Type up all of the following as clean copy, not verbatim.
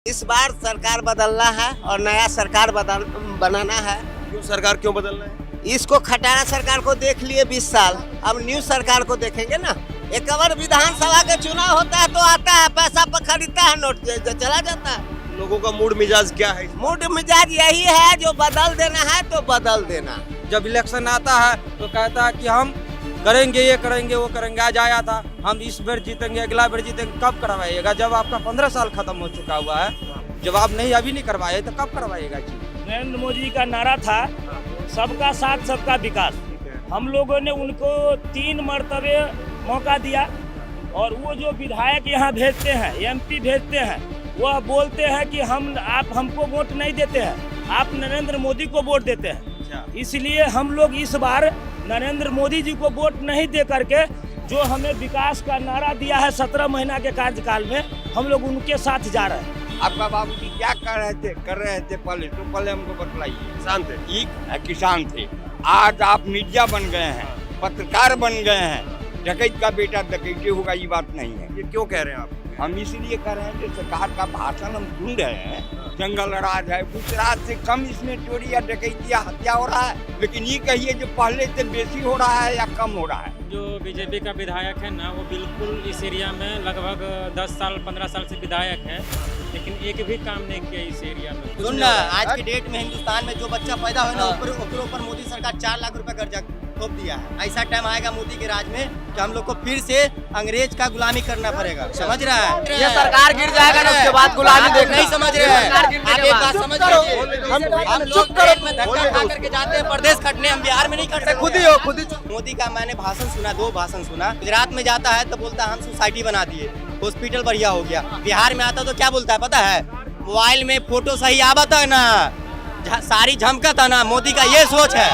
इस बार सरकार बदलना है और नया सरकार बनाना है। क्यों सरकार क्यों बदलना है? इसको खटारा सरकार को देख लिए 20 साल, अब न्यू सरकार को देखेंगे ना। एक बार विधानसभा का चुनाव होता है तो आता है, पैसा पर खरीदता है, नोट चला जाता है। लोगों का मूड मिजाज क्या है? मूड मिजाज यही है, जो बदल देना है तो बदल देना। जब इलेक्शन आता है तो कहता है कि हम करेंगे, ये करेंगे, वो करेंगे। आज आया था हम इस बार जीतेंगे, अगला बार जीतेंगे। कब करवाइएगा? जब आपका 15 साल खत्म हो चुका हुआ है। जब आप नहीं अभी नहीं करवाए तो कब करवाइएगा जी? नरेंद्र मोदी का नारा था सबका साथ सबका विकास। हम लोगों ने उनको 3 मरतबे मौका दिया और वो जो विधायक यहाँ भेजते हैं, एमपी भेजते हैं, वह बोलते हैं कि आप हमको वोट नहीं देते हैं, आप नरेंद्र मोदी को वोट देते हैं। इसलिए हम लोग इस बार नरेंद्र मोदी जी को वोट नहीं दे करके जो हमें विकास का नारा दिया है 17 महीना के कार्यकाल में, हम लोग उनके साथ जा रहे हैं। आपका बाबूजी क्या कर रहे थे पहले हमको बतलाइए। किसान थे, किसान थे। आज आप मीडिया बन गए हैं, पत्रकार बन गए हैं। डकैत का बेटा डकैती होगा ये बात नहीं है। ये क्यों कह रहे हैं आप? हम इसलिए कर रहे हैं कि सरकार का भाषण हम सुन रहे हैं, जंगल राज है, गुजरात से कम इसमें चोरी या डकैती या हत्या हो रहा है। लेकिन ये कहिए जो पहले से बेसी हो रहा है या कम हो रहा है। जो बीजेपी का विधायक है ना, वो बिल्कुल इस एरिया में लगभग 10 साल 15 साल से विधायक है, लेकिन एक भी काम नहीं किया इस एरिया में। सुन, आज की डेट में हिंदुस्तान में जो बच्चा पैदा हो ना, ऊपर मोदी सरकार 4 लाख रुपए कर्जा थोप दिया है। ऐसा टाइम आएगा मोदी के राज में कि हम लोग को फिर से अंग्रेज का गुलामी करना पड़ेगा। समझ रहा है? ये सरकार गिर जाएगा ना, उसके बाद गुलामी देखना। नहीं समझ रहे हैं। आप एक बात समझ लीजिए, हम लोग ट्रेन में धक्का खा करके जाते हैं परदेश खटने, हम बिहार में नहीं खट सकते। खुद ही मोदी का मैंने भाषण सुना, 2 भाषण सुना। गुजरात में जाता है तो बोलता है हम सोसाइटी बना दिए, हॉस्पिटल बढ़िया हो गया। बिहार में आता तो क्या बोलता है पता है? मोबाइल में फोटो सही आवता है ना, सारी झमकत है ना। मोदी का ये सोच है,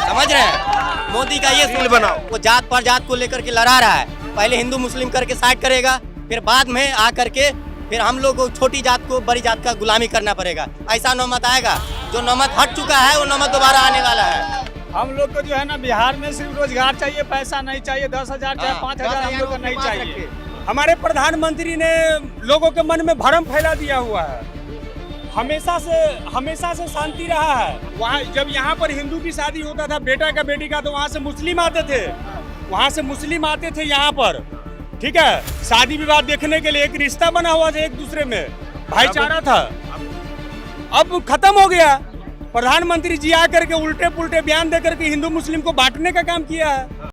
समझ रहे हैं? मोदी का ये सोच बनाओ, वो जात पर जात को लेकर के लड़ा रहा है। पहले हिंदू मुस्लिम करके साइड करेगा, फिर बाद में आ करके फिर हम लोग को छोटी जात को बड़ी जात का गुलामी करना पड़ेगा। ऐसा नौमत आएगा। जो नौमत हट चुका है वो नौमत दोबारा आने वाला है। हम लोग को जो है ना, बिहार में सिर्फ रोजगार चाहिए, पैसा नहीं चाहिए। 10,000 चाहे 5,000 हम लोग को नहीं चाहिए। हमारे प्रधानमंत्री ने लोगों के मन में भ्रम फैला दिया हुआ है। हमेशा से शांति रहा है। वहाँ जब यहाँ पर हिंदू की शादी होता था, बेटा का बेटी का, तो वहाँ से मुस्लिम आते थे। यहाँ पर, ठीक है, शादी विवाह देखने के लिए एक रिश्ता बना हुआ था, एक दूसरे में भाईचारा था। अब खत्म हो गया। प्रधानमंत्री जी आकर के उल्टे पुल्टे बयान देकर के हिंदू मुस्लिम को बांटने का काम किया है।